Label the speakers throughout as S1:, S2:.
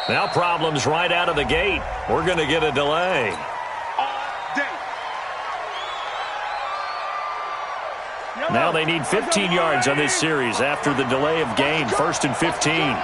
S1: Now problems right out of the gate. We're going to get a delay. Now they need 15 yards on this series after the delay of game. 1st and 15.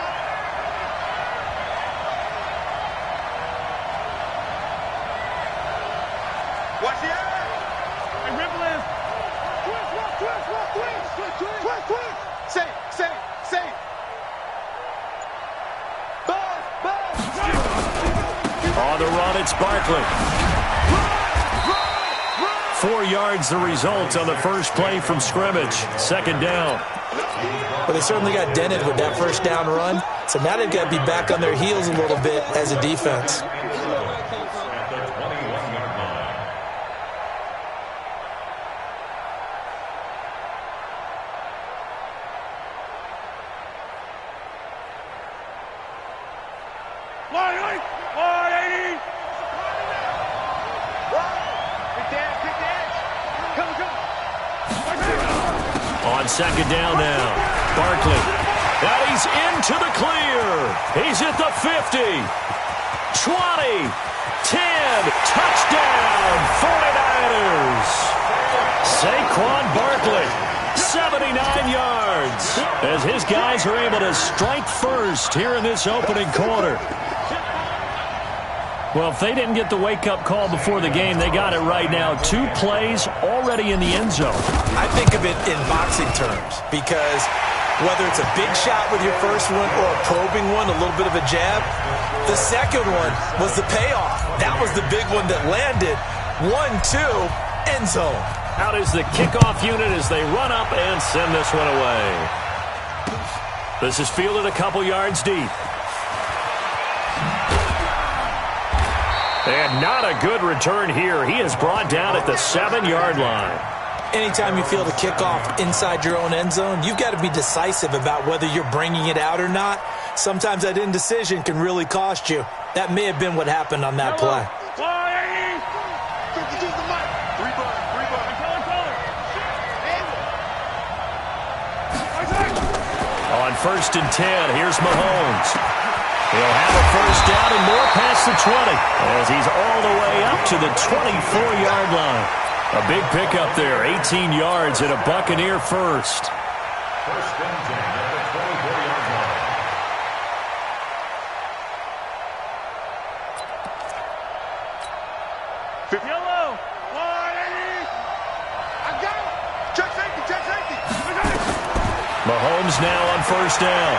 S1: On the run, it's Barkley. 4 yards the result on the first play from scrimmage. 2nd down.
S2: Well, they certainly got dented with that first down run. So now they've got to be back on their heels a little bit as a defense.
S1: On 2nd down now, Barkley. Now he's into the clear. He's at the 50, 20, 10, touchdown, 49ers. Saquon Barkley, 79 yards, as his guys are able to strike first here in this opening quarter. Well, if they didn't get the wake-up call before the game, they got it right now. 2 plays already in the end zone.
S2: I think of it in boxing terms because whether it's a big shot with your first one or a probing one, a little bit of a jab, the second one was the payoff. That was the big one that landed. 1-2, end zone.
S1: Out is the kickoff unit as they run up and send this one away. This is fielded a couple yards deep. And not a good return here. He is brought down at the 7-yard line.
S2: Anytime you field a kickoff inside your own end zone, you've got to be decisive about whether you're bringing it out or not. Sometimes that indecision can really cost you. That may have been what happened on that play.
S1: On 1st and 10, here's Mahomes. He'll have a first down and more past the 20 as he's all the way up to the 24-yard line. A big pickup there, 18 yards and a Buccaneer first.
S3: 1st and 10 at the 24-yard line.
S4: Yellow. I got it. Check safety, check safety.
S1: Mahomes now on 1st down.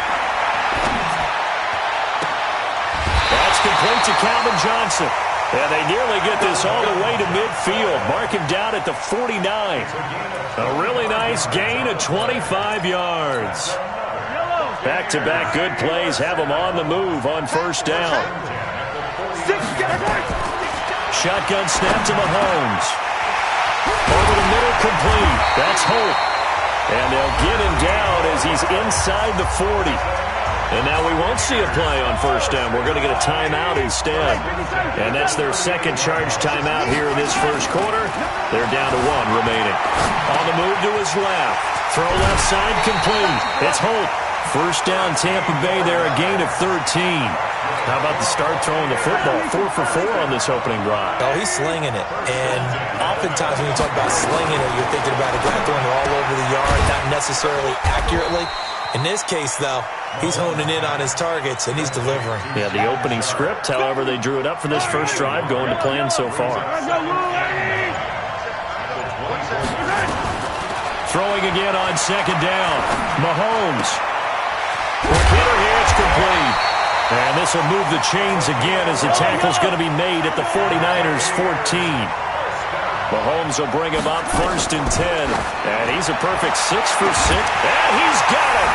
S1: That's complete to Calvin Johnson. And they nearly get this all the way to midfield. Mark him down at the 49. A really nice gain of 25 yards. Back-to-back good plays have them on the move on 1st down. Shotgun snap to Mahomes. Over the middle, complete. That's Hope. And they'll get him down as he's inside the 40. And now we won't see a play on 1st down. We're going to get a timeout instead. And that's their second charge timeout here in this first quarter. They're down to 1 remaining. On the move to his left. Throw left side complete. It's Hope. 1st down Tampa Bay there, a gain of 13. How about the start throwing the football? 4 for 4 on this opening drive.
S2: Oh, he's slinging it. And oftentimes when you talk about slinging it, you're thinking about a guy throwing it all over the yard, not necessarily accurately. In this case, though, he's honing in on his targets, and he's delivering.
S1: Yeah, the opening script, however, they drew it up for this first drive, going to plan so far. Throwing again on 2nd down. Mahomes. Hitter here, it's complete. And this will move the chains again as the tackle's going to be made at the 49ers 14. Mahomes will bring him up 1st and 10. And he's a perfect 6 for 6. And he's got it.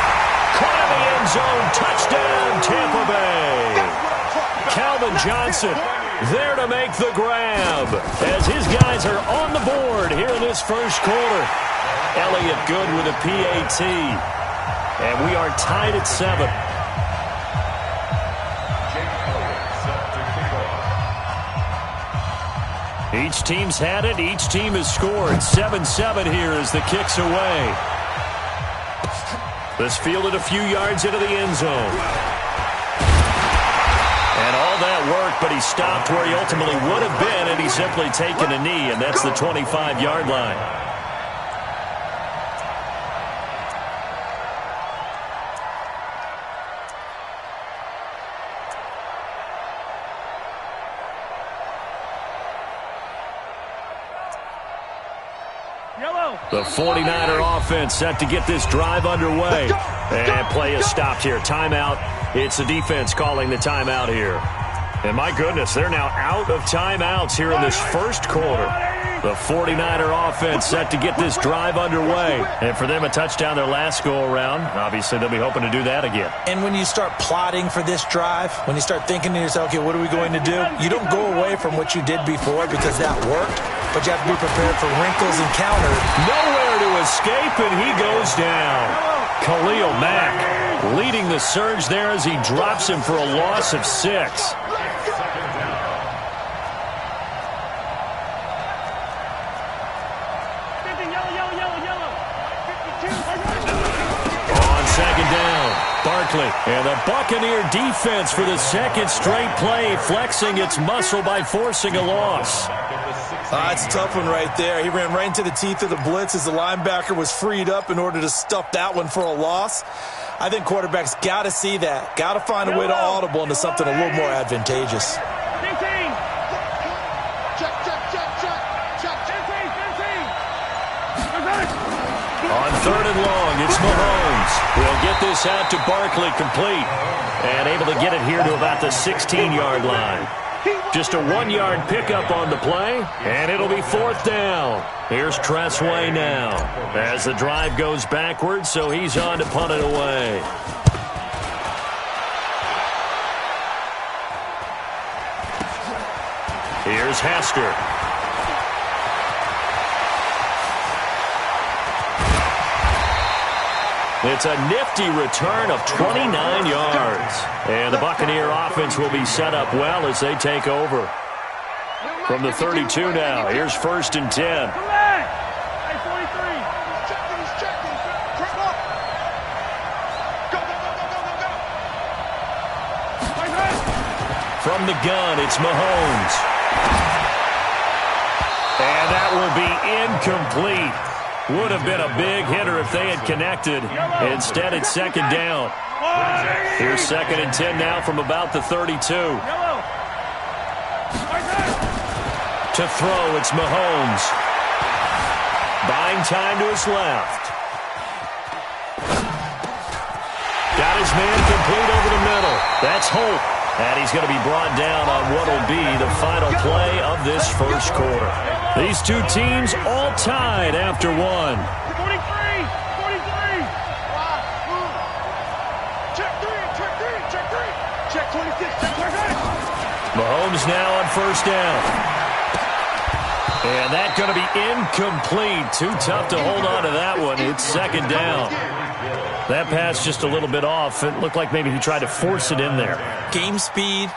S1: Caught in the end zone. Touchdown, Tampa Bay. Calvin Johnson there to make the grab as his guys are on the board here in this first quarter. Elliott good with a PAT. And we are tied at 7. Each team's had it. Each team has scored. 7-7 here as the kick's away. This fielded a few yards into the end zone. And all that work, but he stopped where he ultimately would have been, and he's simply taken a knee, and that's the 25-yard line. The 49er offense set to get this drive underway. And play is stopped here. Timeout. It's the defense calling the timeout here. And my goodness, they're now out of timeouts here in this first quarter. The 49er offense set to get this drive underway. And for them, a touchdown their last go-around. Obviously, they'll be hoping to do that again.
S2: And when you start plotting for this drive, when you start thinking to yourself, okay, what are we going to do? You don't go away from what you did before because that worked, but you have to be prepared for wrinkles and counters.
S1: Nowhere to escape, and he goes down. Khalil Mack leading the surge there as he drops him for a loss of 6. Barkley, and the Buccaneer defense for the second straight play, flexing its muscle by forcing a loss.
S2: It's a tough one right there. He ran right into the teeth of the blitz as the linebacker was freed up in order to stuff that one for a loss. I think quarterbacks got to see that. Got to find a way to audible into something a little more advantageous.
S1: On 3rd and long, it's Mahomes. We'll get this out to Barkley complete. And able to get it here to about the 16-yard line. Just a 1-yard pickup on the play, and it'll be 4th down. Here's Tressway now as the drive goes backwards, so he's on to punt it away. Here's Hester. It's a nifty return of 29 yards. And the Buccaneer offense will be set up well as they take over. From the 32 now, here's 1st and 10. From the gun, it's Mahomes. And that will be incomplete. Would have been a big hitter if they had connected. Instead, it's 2nd down. Here's 2nd and 10 now from about the 32. To throw, it's Mahomes. Buying time to his left. Got his man complete over the middle. That's Holt. And he's going to be brought down on what will be the final play of this first quarter. These two teams all tied after 1.
S4: 43. Check 26. Check 26.
S1: Mahomes now on 1st down. And that's going to be incomplete. Too tough to hold on to that one. It's 2nd down. That pass just a little bit off. It looked like maybe he tried to force it in there.
S2: Game speed,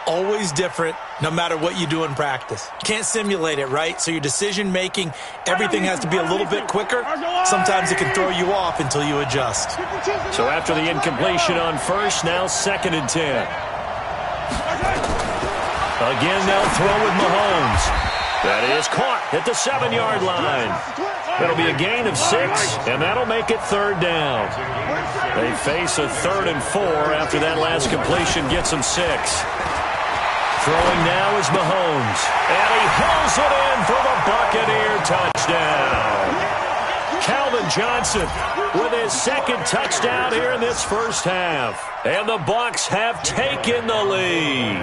S2: always different, no matter what you do in practice. You can't simulate it, right? So your decision-making, everything has to be a little bit quicker. Sometimes it can throw you off until you adjust.
S1: So after the incompletion on 1st, now 2nd and 10. Again, they'll throw with Mahomes. That is caught at the 7-yard line. It'll be a gain of 6, and that'll make it 3rd down. They face a 3rd and 4 after that last completion gets them 6. Throwing now is Mahomes, and he hauls it in for the Buccaneer touchdown. Calvin Johnson with his 2nd touchdown here in this first half. And the Bucs have taken the lead.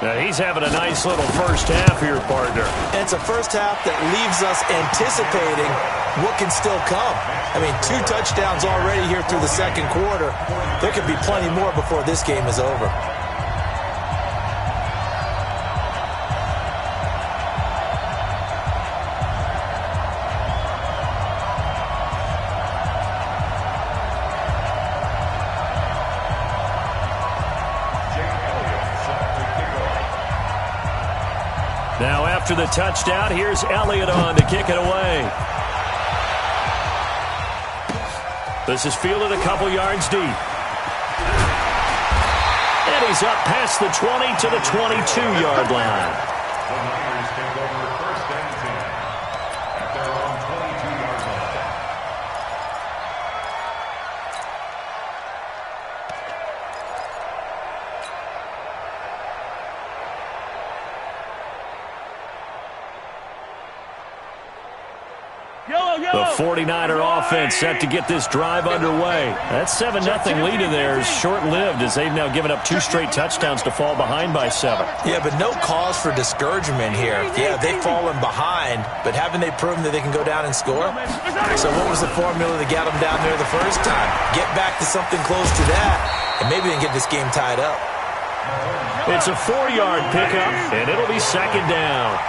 S1: Now he's having a nice little first half here, partner.
S2: And it's a first half that leaves us anticipating what can still come. I mean, 2 touchdowns already here through the 2nd quarter. There could be plenty more before this game is over.
S1: Now after the touchdown, here's Elliott on to kick it away. This is fielded a couple yards deep. And he's up past the 20 to the 22-yard line.
S3: The Niners take over 1st and 10 at their own 22-yard line.
S1: The 49er offense set to get this drive underway. That 7-0 lead of theirs short-lived as they've now given up 2 straight touchdowns to fall behind by 7.
S2: Yeah, but no cause for discouragement here. Yeah, they've fallen behind, but haven't they proven that they can go down and score? So what was the formula that got them down there the first time? Get back to something close to that, and maybe they can get this game tied up.
S1: It's a 4-yard pickup, and it'll be 2nd down.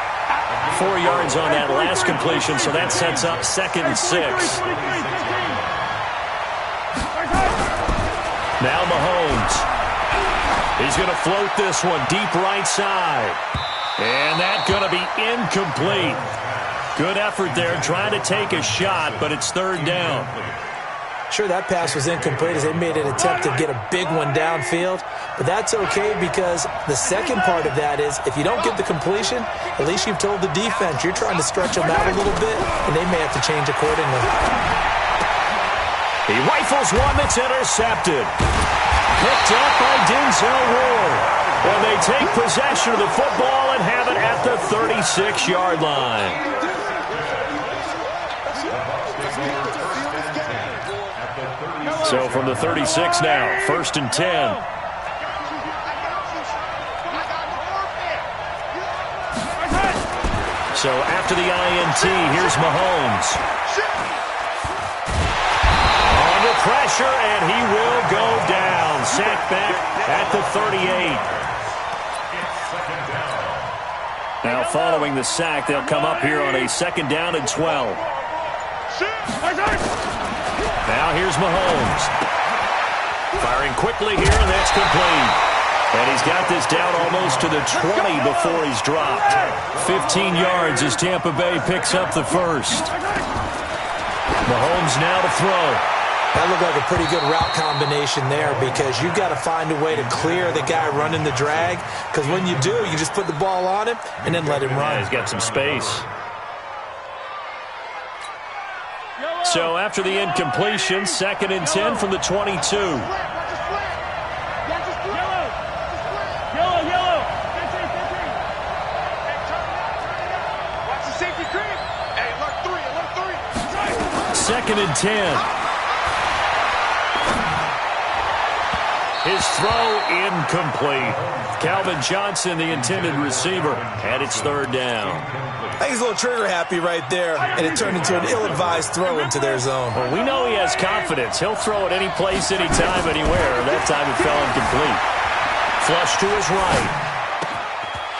S1: 4 yards on that last completion, so that sets up 2nd and 6. Now Mahomes. He's going to float this one deep right side. And that's going to be incomplete. Good effort there trying to take a shot, but it's 3rd down.
S2: Sure, that pass was incomplete as they made an attempt to get a big one downfield, but that's okay because the second part of that is if you don't get the completion, at least you've told the defense you're trying to stretch them out a little bit, and they may have to change accordingly.
S1: He rifles one that's intercepted. Picked up by Denzel Ward. And they take possession of the football and have it at the 36-yard line. So from the 36 now, 1st and 10. So after the INT, here's Mahomes. Under pressure, and he will go down. Sacked back at the 38. Now following the sack, they'll come up here on a 2nd down and 12. Now here's Mahomes. Firing quickly here, and that's complete. And he's got this down almost to the 20 before he's dropped. 15 yards as Tampa Bay picks up the 1st. Mahomes now to throw.
S2: That looked like a pretty good route combination there because you've got to find a way to clear the guy running the drag, because when you do, you just put the ball on him and then let him run.
S1: Yeah, he's got some space. So after the incompletion, 2nd and 10 from the 22. Second and 10. His throw incomplete. Calvin Johnson, the intended receiver, and it's 3rd down.
S2: I think he's a little trigger happy right there, and it turned into an ill-advised throw into their zone.
S1: Well, we know he has confidence. He'll throw it any place, anytime, anywhere. That time it fell incomplete. Flush to his right.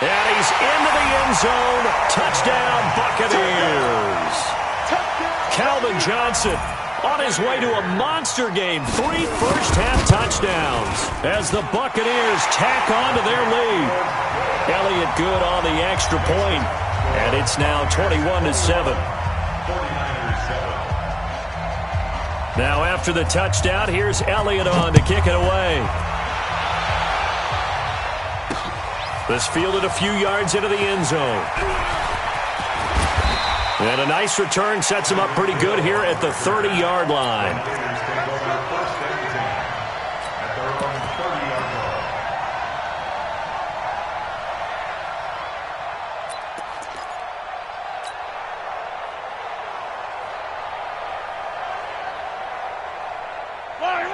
S1: And he's into the end zone. Touchdown, Buccaneers. Calvin Johnson on his way to a monster game. 3 first-half touchdowns as the Buccaneers tack on to their lead. Elliott good on the extra point. And it's now 21-7. Now after the touchdown, here's Elliott on to kick it away. This fielded a few yards into the end zone. And a nice return sets him up pretty good here at the 30-yard line.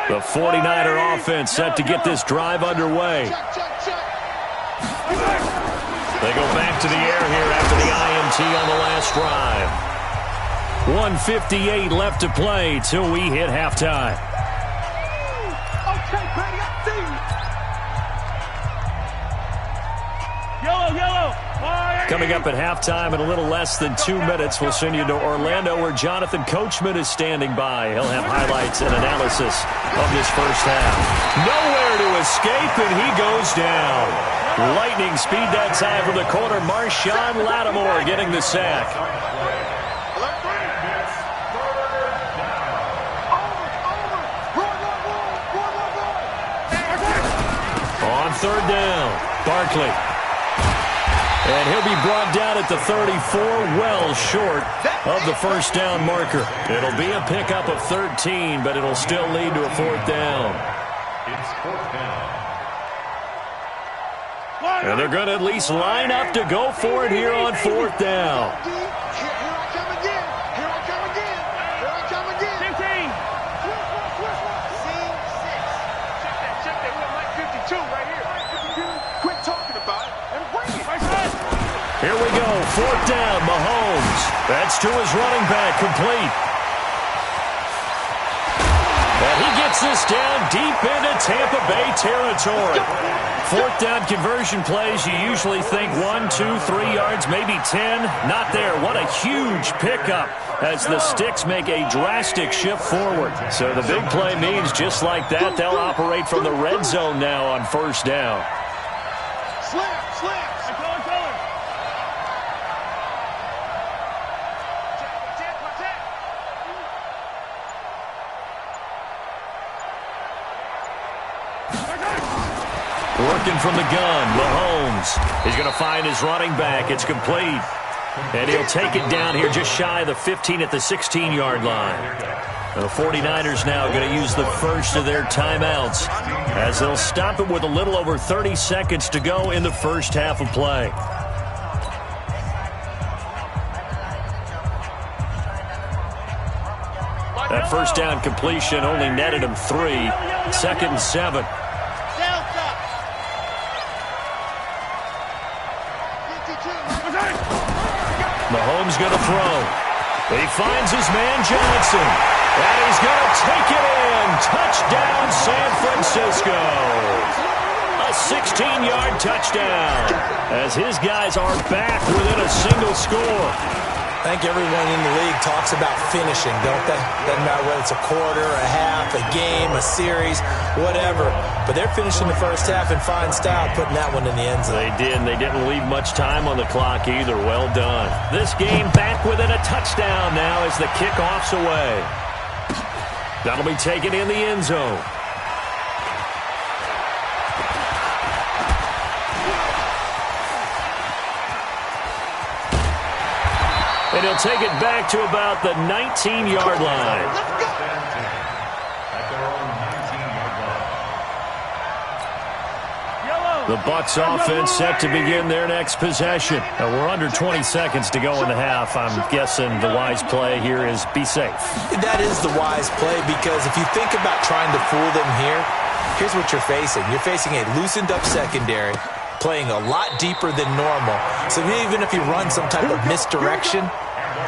S1: The 49er offense set to get this drive underway. They go back to the air here after the INT on the last drive. 1:58 left to play till we hit halftime. Coming up at halftime in a little less than 2 minutes, we'll send you to Orlando where Jonathan Coachman is standing by. He'll have highlights and analysis of this first half. Nowhere to escape, and he goes down. Lightning speed that time from the corner. Marshawn Lattimore getting the sack. on third down. Barkley. And he'll be brought down at the 34, well short of the first down marker. It'll be a pickup of 13, but it'll still lead to a fourth down.
S3: It's fourth down.
S1: And they're going to at least line up to go for it here on fourth down. Here we go, fourth down, Mahomes. That's to his running back, complete. And he gets this down deep into Tampa Bay territory. Fourth down conversion plays, you usually think 1, 2, 3 yards, maybe 10. Not there. What a huge pickup as the Sticks make a drastic shift forward. So the big play means just like that, they'll operate from the red zone now on first down. Working from the gun, Mahomes. He's going to find his running back. It's complete. And he'll take it down here just shy of the 15 at the 16-yard line. The 49ers now going to use the first of their timeouts as they'll stop it with a little over 30 seconds to go in the first half of play. That first down completion only netted him 3. 2nd and 7. Mahomes going to throw. He finds his man Johnson. And he's going to take it in. Touchdown, San Francisco. A 16-yard touchdown as his guys are back within a single score.
S2: I think everyone in the league talks about finishing, don't they? Doesn't matter whether it's a quarter, a half, a game, a series, whatever. But they're finishing the first half in fine style, putting that one in the end zone.
S1: They did, and they didn't leave much time on the clock either. Well done. This game back within a touchdown now as the kickoff's away. That'll be taken in the end zone. And he'll take it back to about the 19-yard line. The Bucs offense set to begin their next possession. And we're under 20 seconds to go in the half. I'm guessing the wise play here is be safe.
S2: That is the wise play because if you think about trying to fool them here, here's what you're facing. You're facing a loosened-up secondary, playing a lot deeper than normal. So even if you run some type of misdirection,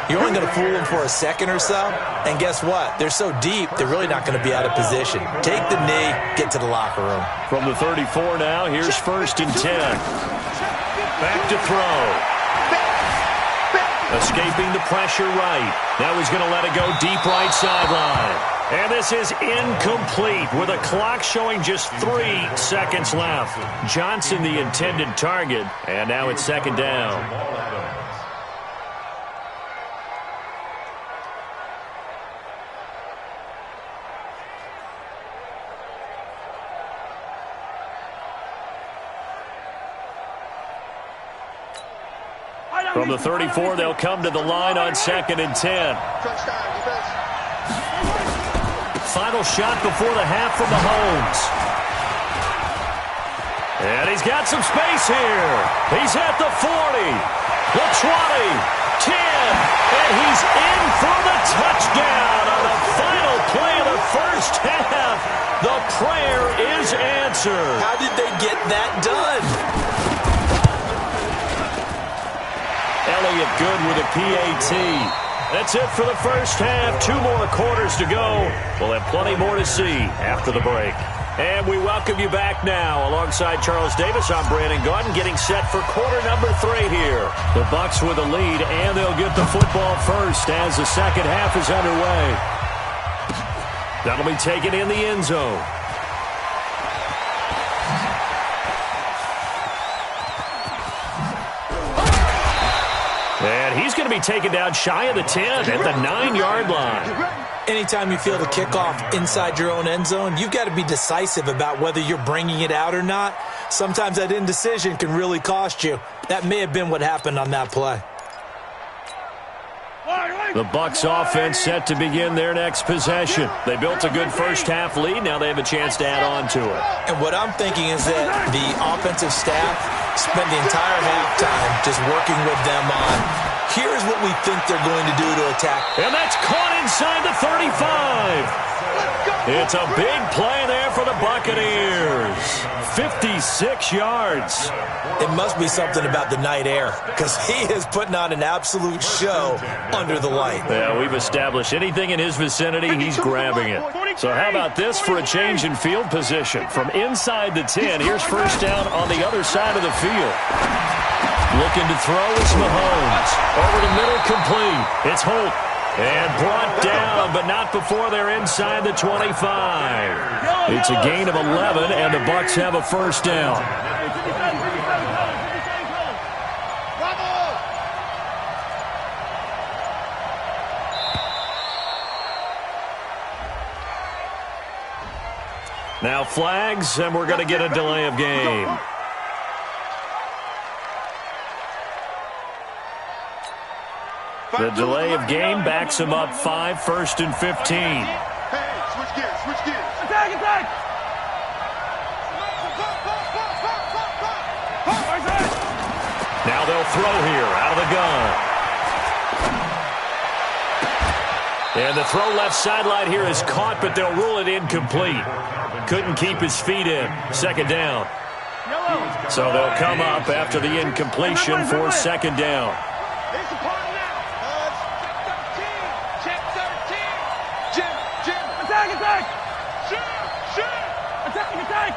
S2: you're only going to fool them for a second or so. And guess what? They're so deep, they're really not going to be out of position. Take the knee, get to the locker room.
S1: From the 34 now, here's 1st and 10. Back to throw. Escaping the pressure right. Now he's going to let it go deep right sideline. And this is incomplete with a clock showing just 3 seconds left. Johnson the intended target, and now it's 2nd down. From the 34, they'll come to the line on 2nd and 10. Final shot before the half from Mahomes. And he's got some space here. He's at the 40, the 20, 10, and he's in for the touchdown on the final play of the first half. The prayer is answered.
S2: How did they get that done?
S1: Elliott good with a PAT. That's it for the first half. 2 more quarters to go. We'll have plenty more to see after the break. And we welcome you back now. Alongside Charles Davis, I'm Brandon Gaudin, getting set for quarter number 3 here. The Bucs with a lead, and they'll get the football first as the second half is underway. That'll be taken in the end zone. And he's going to be taken down shy of the 10 at the 9-yard line.
S2: Anytime you feel the kickoff inside your own end zone, you've got to be decisive about whether you're bringing it out or not. Sometimes that indecision can really cost you. That may have been what happened on that play.
S1: The Bucs offense set to begin their next possession. They built a good first-half lead. Now they have a chance to add on to it.
S2: And what I'm thinking is that the offensive staff spent the entire halftime just working with them on, here's what we think they're going to do to attack.
S1: And that's caught inside the 35. It's a big play there for the Buccaneers. 56 yards.
S2: It must be something about the night air, because he is putting on an absolute show under the light.
S1: Yeah, we've established anything in his vicinity, he's grabbing it. So how about this for a change in field position? From inside the 10, here's first down on the other side of the field. Looking to throw is Mahomes. Over the middle, complete. It's Holt. And brought down, but not before they're inside the 25. It's a gain of 11, and the Bucs have a first down. Now flags, and we're going to get a delay of game. The delay of game backs him up 5, 1st and 15.
S4: Hey, switch gears, switch gears. Attack, attack!
S1: Now they'll throw here out of the gun. And the throw left sideline here is caught, but they'll rule it incomplete. Couldn't keep his feet in. Second down. So they'll come up after the incompletion for second down.
S4: Attack! Shoot! Attack!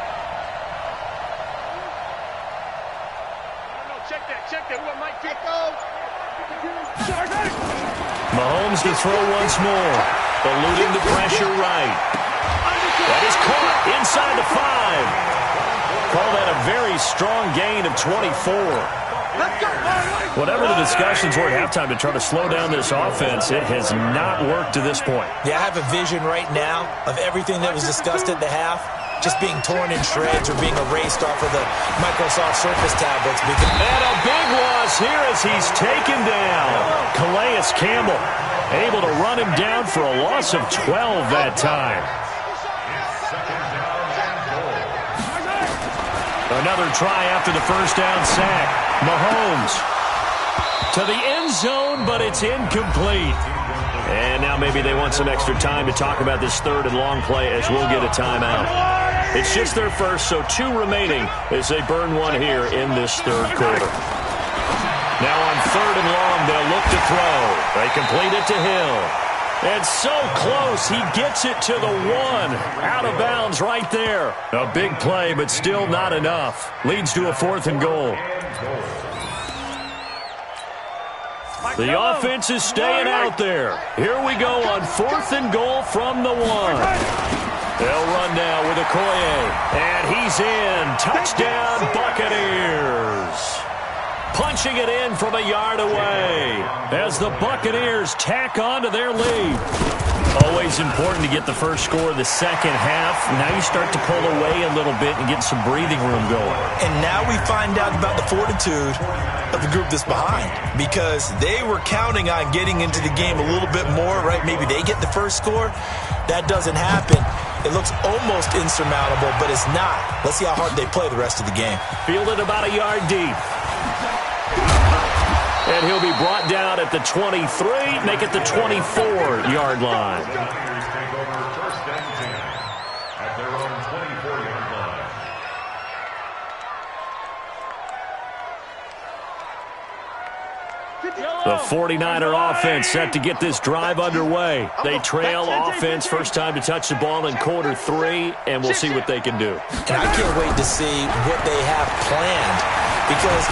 S4: No, check that. What might be?
S1: Mahomes to throw once more. Eluding the pressure right. That is caught inside the 5. Call that a very strong gain of 24. Whatever the discussions were at halftime to try to slow down this offense, it has not worked to this point.
S2: Yeah, I have a vision right now of everything that was discussed at the half just being torn in shreds or being erased off of the Microsoft Surface tablets.
S1: And a big loss here as he's taken down. Calais Campbell able to run him down for a loss of 12 that time. Another try after the first down sack. Mahomes to the end zone, but it's incomplete. And now maybe they want some extra time to talk about this third and long play as we'll get a timeout. It's just their first, so 2 remaining as they burn one here in this third quarter. Now on third and long, they'll look to throw. They complete it to Hill. And so close, he gets it to the 1. Out of bounds right there. A big play, but still not enough. Leads to a 4th and goal. The offense is staying out there. Here we go on 4th and goal from the 1. They'll run now with Okoye. And he's in. Touchdown, Buccaneers. Punching it in from a yard away as the Buccaneers tack on to their lead. Always important to get the first score of the second half. Now you start to pull away a little bit and get some breathing room going.
S2: And now we find out about the fortitude of the group that's behind, because they were counting on getting into the game a little bit more, right? Maybe they get the first score. That doesn't happen. It looks almost insurmountable, but it's not. Let's see how hard they play the rest of the game.
S1: Fielded about a yard deep. And he'll be brought down at the 23, make it the 24-yard line.
S3: Buccaneers take over first and 10 at their own 24-yard line.
S1: The 49er offense set to get this drive underway. They trail offense first time to touch the ball in quarter 3, and we'll see what they can do.
S2: And I can't wait to see what they have planned, because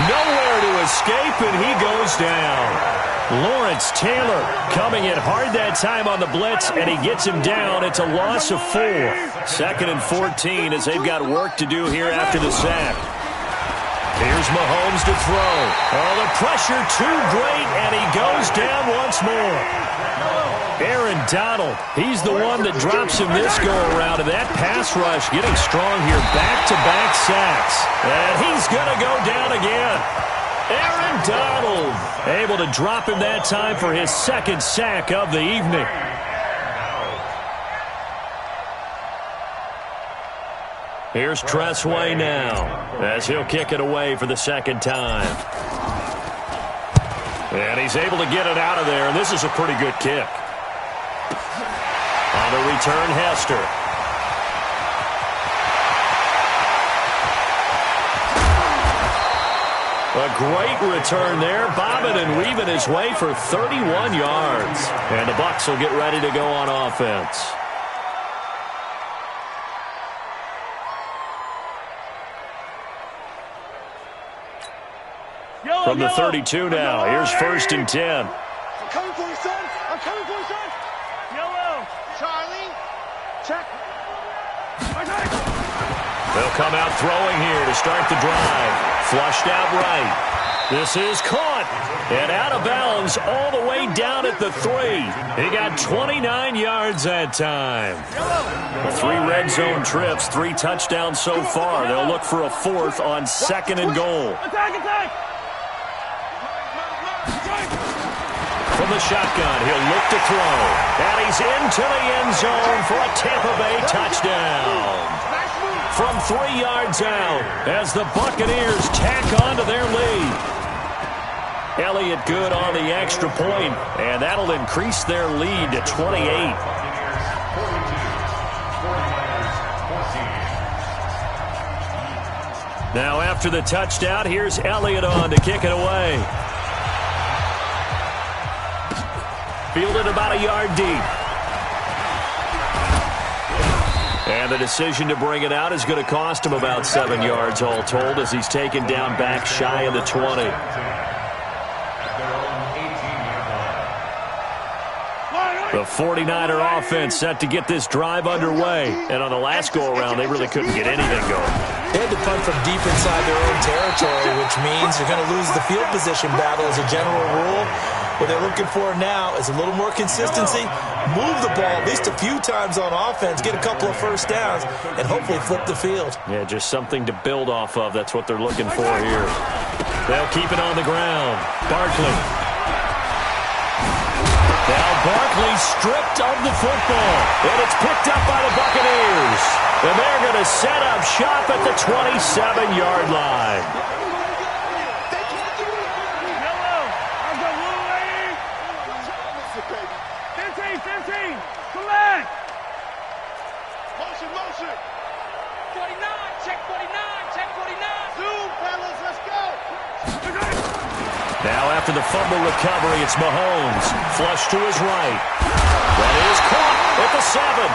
S1: nowhere to escape, and he goes down. Lawrence Taylor coming in hard that time on the blitz, and he gets him down. It's a loss of 4. 2nd and 14 as they've got work to do here after the sack. Here's Mahomes to throw. Oh, the pressure too great, and he goes down once more. Aaron Donald, he's the one that drops him this go-around, and that pass rush getting strong here. Back-to-back sacks. And he's going to go down again. Aaron Donald able to drop him that time for his second sack of the evening. Here's Tressway now as he'll kick it away for the second time. And he's able to get it out of there, and this is a pretty good kick. On the return, Hester. A great return there, bobbing and weaving his way for 31 yards. And the Bucs will get ready to go on offense. From the 32 now, here's 1st and 10.
S4: I'm coming for you, son. I'm coming for you, son. Yellow. Charlie. Check.
S1: They'll come out throwing here to start the drive. Flushed out right. This is caught. And out of bounds all the way down at the 3. He got 29 yards that time. 3 red zone trips, 3 touchdowns so far. They'll look for a 4th on 2nd and goal.
S4: Attack, attack.
S1: From the shotgun, he'll look to throw. And he's into the end zone for a Tampa Bay touchdown. From 3 yards out as the Buccaneers tack onto their lead. Elliott good on the extra point, and that'll increase their lead to 28. Now after the touchdown, here's Elliott on to kick it away. Fielded about a yard deep. And the decision to bring it out is going to cost him about 7 yards all told as he's taken down back shy of the 20. The 49er offense set to get this drive underway. And on the last go-around, they really couldn't get anything going.
S2: They had to punt from deep inside their own territory, which means you're going to lose the field position battle as a general rule. What they're looking for now is a little more consistency, move the ball at least a few times on offense, get a couple of first downs, and hopefully flip the field.
S1: Yeah, just something to build off of. That's what they're looking for here. They'll keep it on the ground. Barkley. Now Barkley stripped of the football, and it's picked up by the Buccaneers. And they're going to set up shop at the 27-yard line. Now after the fumble recovery, it's Mahomes. Flush to his right. That is caught at the 7.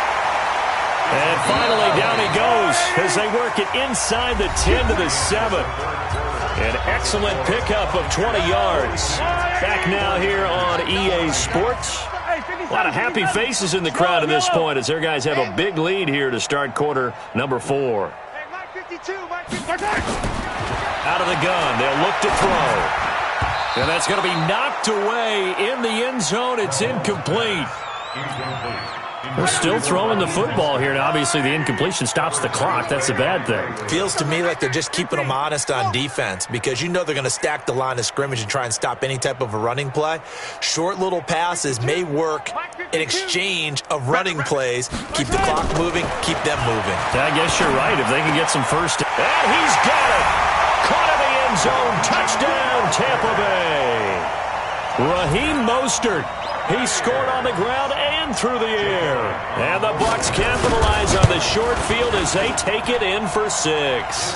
S1: And finally down he goes as they work it inside the 10 to the 7. An excellent pickup of 20 yards. Back now here on EA Sports. A lot of happy faces in the crowd at this point as their guys have a big lead here to start quarter number 4. Out of the gun, they'll look to throw. And that's going to be knocked away in the end zone. It's incomplete. They're still throwing the football here. And obviously, the incompletion stops the clock. That's a bad thing.
S2: Feels to me like they're just keeping them honest on defense because you know they're going to stack the line of scrimmage and try and stop any type of a running play. Short little passes may work in exchange of running plays. Keep the clock moving, keep them moving.
S1: I guess you're right. If they can get some first. And he's got it. Caught in the end zone. Touchdown, Tampa Bay. Raheem Mostert. He scored on the ground and through the air. And the Bucs capitalize on the short field as they take it in for 6.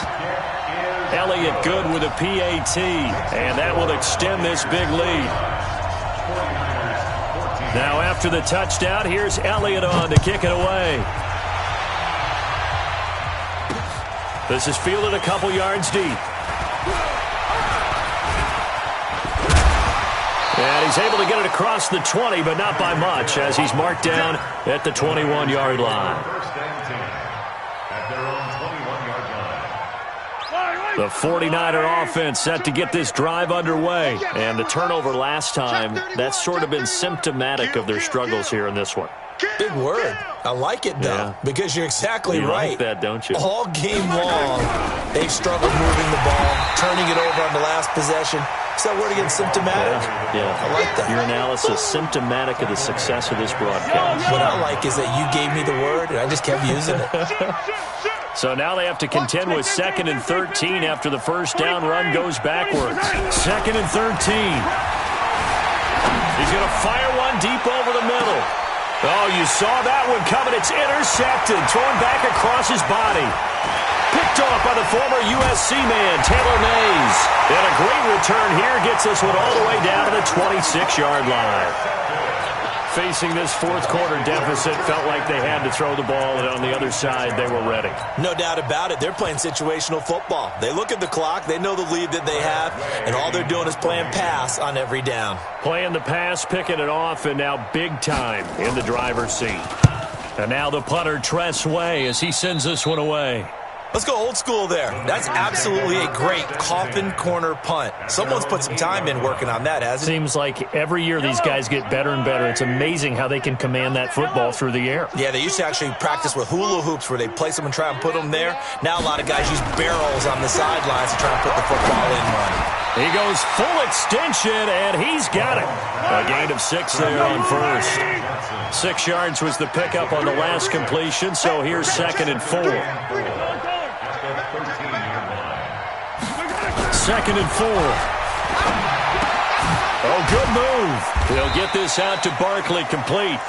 S1: Elliott good with a PAT. And that will extend this big lead. Now after the touchdown, here's Elliott on to kick it away. This is fielded a couple yards deep. And he's able to get it across the 20, but not by much, as he's marked down at the 21-yard line.
S3: First and 10 at their own 21-yard line.
S1: The 49er offense set to get this drive underway. And the turnover last time, that's sort of been symptomatic of their struggles here in this one.
S2: Big word. I like it, though, because you're exactly
S1: you
S2: right.
S1: Like that, don't you?
S2: All game long, they've struggled moving the ball, turning it over on the last possession. Is that word again, symptomatic?
S1: Yeah.
S2: I like that.
S1: Your analysis, symptomatic of the success of this broadcast.
S2: What I like is that you gave me the word, and I just kept using it.
S1: So now they have to contend with 2nd and 13 after the first down run goes backwards. 2nd and 13. He's going to fire one deep over the middle. Oh, you saw that one coming. It's intercepted. Thrown back across his body. Picked off by the former USC man, Taylor Mays. And a great return here gets this one all the way down to the 26-yard line. Facing this fourth quarter deficit, felt like they had to throw the ball, and on the other side, they were ready.
S2: No doubt about it. They're playing situational football. They look at the clock, they know the lead that they have, and all they're doing is playing pass on every down.
S1: Playing the pass, picking it off, and now big time in the driver's seat. And now the punter, Tress Way, as he sends this one away.
S2: Let's go old school there. That's absolutely a great coffin corner punt. Someone's put some time in working on that, hasn't it?
S1: Seems like every year these guys get better and better. It's amazing how they can command that football through the air.
S2: Yeah, they used to actually practice with hula hoops where they place them and try and put them there. Now a lot of guys use barrels on the sidelines to try and put the football in one.
S1: He goes full extension, and he's got it. A gain of 6 there on first. 6 yards was the pickup on the last completion, so here's 2nd and 4. 2nd and 4. Oh, good move. He'll get this out to Barkley, complete.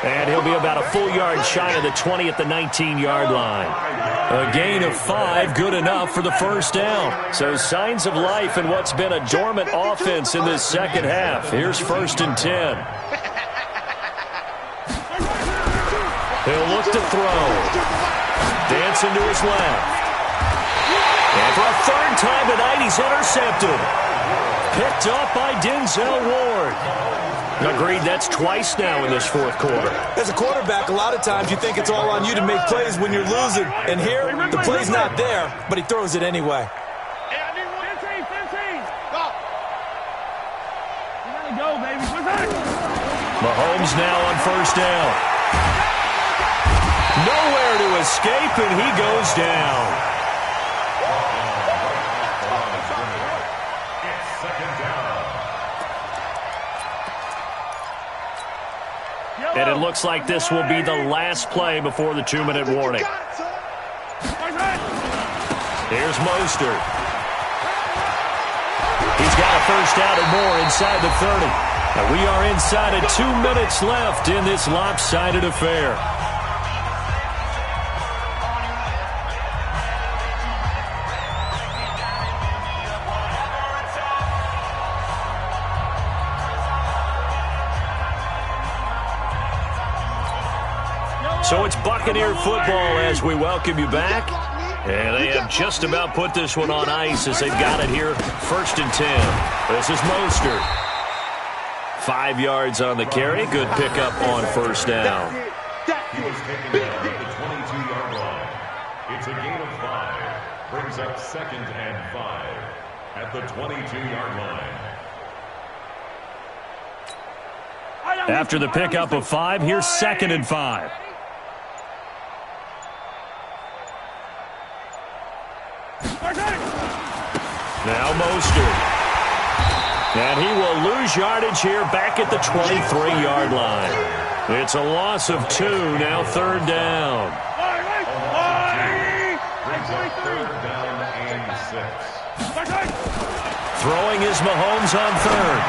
S1: And he'll be about a full yard shy of the 20 at the 19-yard line. A gain of 5, good enough for the first down. So signs of life in what's been a dormant offense in this second half. Here's 1st and 10. He'll look to throw. Dancing to his left. And for a third time tonight, he's intercepted. Picked up by Denzel Ward. Agreed, that's twice now in this fourth quarter.
S2: As a quarterback, a lot of times you think it's all on you to make plays when you're losing. And here, the play's not there, but he throws it anyway.
S1: Mahomes now on first down. Nowhere to escape, and he goes down. And it looks like this will be the last play before the 2-minute warning. Here's Mostert. He's got a first down or more inside the 30. And we are inside of 2 minutes left in this lopsided affair. So it's Buccaneer football as we welcome you back. And they have just about put this one on ice as they've got it here. 1st and 10. This is Mostert. 5 yards on the carry. Good pickup on first down.
S3: He was taken down at the 22-yard line. It's a gain of 5. Brings up 2nd and 5 at the 22-yard line.
S1: After the pickup of 5, here's 2nd and 5. Now Mostert. And he will lose yardage here back at the 23-yard line. It's a loss of 2, now 3rd down.
S3: Brings up 3rd down and 6.
S1: Throwing is Mahomes on 3rd.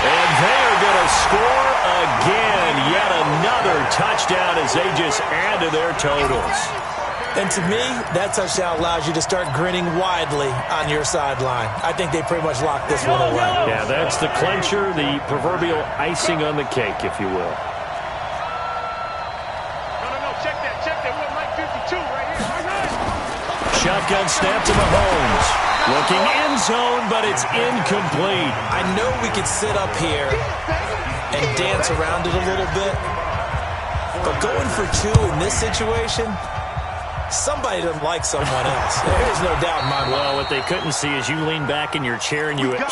S1: And they are going to score again. Yet another touchdown as they just add to their totals.
S2: And to me, that touchdown allows you to start grinning widely on your sideline. I think they pretty much locked this one away.
S1: Yeah, that's the clincher, the proverbial icing on the cake, if you will.
S4: No, check that. We're at Mike 52 right here.
S1: Shotgun snap to Mahomes. Looking end zone, but it's incomplete.
S2: I know we could sit up here and dance around it a little bit, but going for 2 in this situation Somebody doesn't like someone else. There's no doubt in my mind.
S1: Well, what they couldn't see is you lean back in your chair and you... yeah,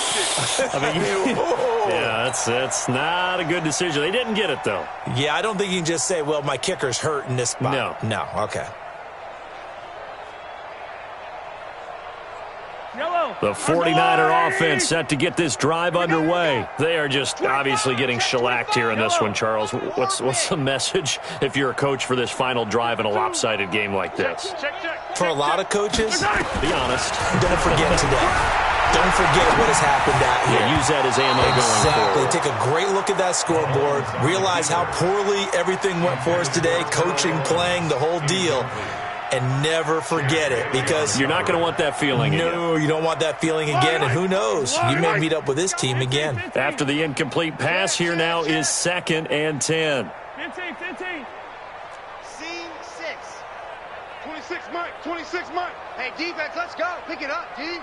S1: that's not a good decision. They didn't get it, though.
S2: Yeah, I don't think you can just say, well, my kicker's hurt in this spot. No, okay.
S1: The 49er offense set to get this drive underway. They are just obviously getting shellacked here in this one, Charles. What's the message if you're a coach for this final drive in a lopsided game like this?
S2: For a lot of coaches,
S1: be honest.
S2: Don't forget today. Don't forget what has happened out here.
S1: Yeah, use that as ammo going forward.
S2: Take a great look at that scoreboard. Realize how poorly everything went for us today, coaching, playing, the whole deal. And never forget it, because
S1: you're not going to want that feeling again.
S2: No, you don't want that feeling again, and who knows? You may meet up with this team again.
S1: After the incomplete pass, here now is 2nd and 10.
S4: 15. Scene 6. 26, Mike. 26, Mike. Hey, defense, let's go. Pick it up, D.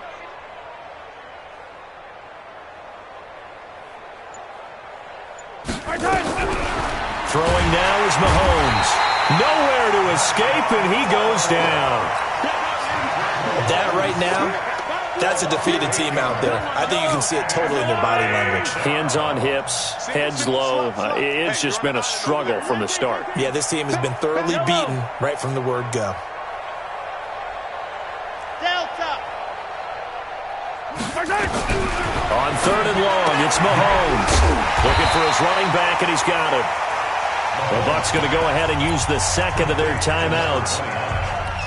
S1: Throwing now is Mahomes. Nowhere to escape, and he goes down.
S2: That right now, that's a defeated team out there. I think you can see it totally in their body language.
S1: Hands on hips, heads low. It's just been a struggle from the start.
S2: Yeah, this team has been thoroughly beaten right from the word go.
S4: Delta.
S1: On 3rd and long, it's Mahomes. Looking for his running back, and he's got it. The Bucs going to go ahead and use the second of their timeouts.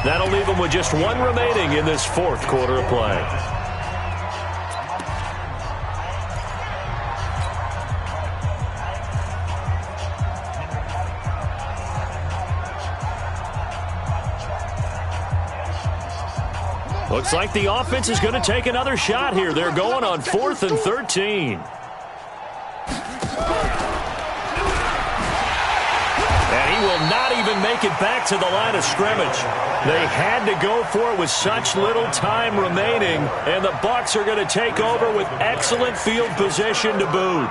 S1: That'll leave them with just one remaining in this 4th quarter of play. Looks like the offense is going to take another shot here. They're going on 4th and 13. Will not even make it back to the line of scrimmage. They had to go for it with such little time remaining, and the Bucs are going to take over with excellent field position to boot.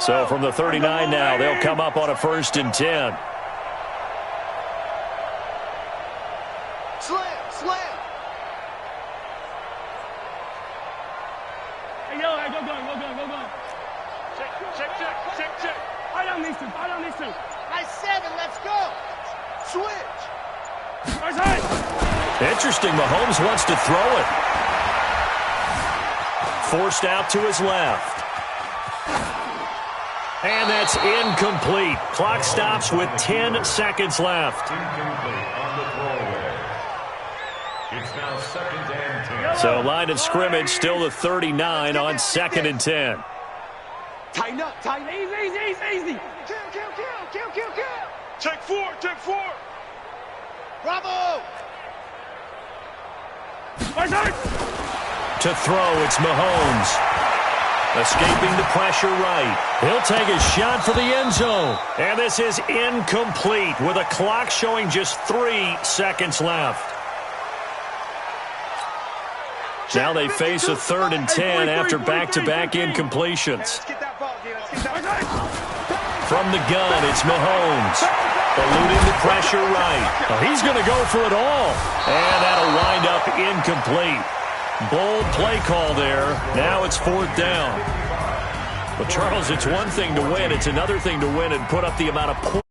S1: So from the 39 now, they'll come up on a 1st and 10.
S4: Slam. Hey, yo, go gun. Check. Fight on these two. Nice 7, let's go. Switch.
S1: Interesting, Mahomes wants to throw it. Forced out to his left. And that's incomplete. Clock stops with 10 seconds left.
S3: It's now 2nd and 10.
S1: So line of scrimmage still the 39 on 2nd and 10.
S4: Tighten up. Easy. Kill. Check 4. Bravo.
S1: To throw, it's Mahomes. Escaping the pressure right. He'll take a shot for the end zone. And this is incomplete with a clock showing just 3 seconds left. Now they face a 3rd and 10 after back-to-back incompletions. From the gun, it's Mahomes. Eluding the pressure right. Well, he's going to go for it all. And that'll wind up incomplete. Bold play call there. Now it's 4th down. But, Charles, it's one thing to win. It's another thing to win and put up the amount of points.